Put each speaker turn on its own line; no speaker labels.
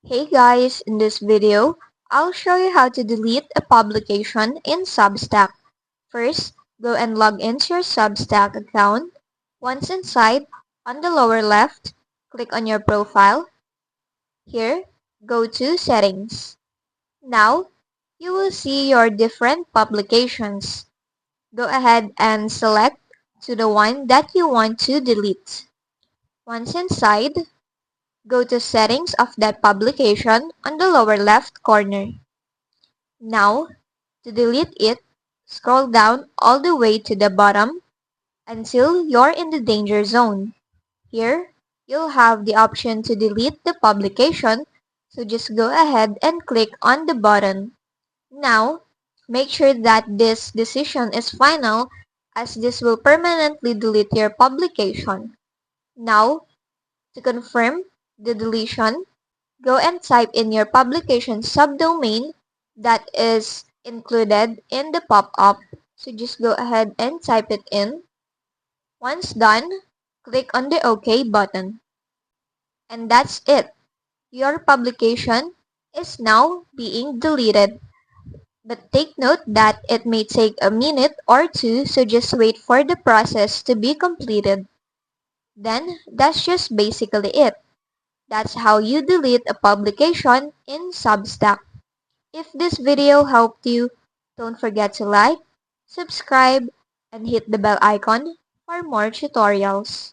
Hey guys, in this video, I'll show you how to delete a publication in Substack. First, go and log into your Substack account. Once inside, on the lower left, click on your profile. Here, go to Settings. Now, you will see your different publications. Go ahead and select to the one that you want to delete. Once inside, go to Settings of that publication on the lower left corner. Now, to delete it, scroll down all the way to the bottom until you're in the danger zone. Here, you'll have the option to delete the publication, so just go ahead and click on the button. Now, make sure that this decision is final as this will permanently delete your publication. Now, to confirm the deletion, go and type in your publication subdomain that is included in the pop-up. So just go ahead and type it in. Once done, click on the OK button. And that's it. Your publication is now being deleted. But take note that it may take a minute or two, so just wait for the process to be completed. Then, that's just basically it. That's how you delete a publication in Substack. If this video helped you, don't forget to like, subscribe, and hit the bell icon for more tutorials.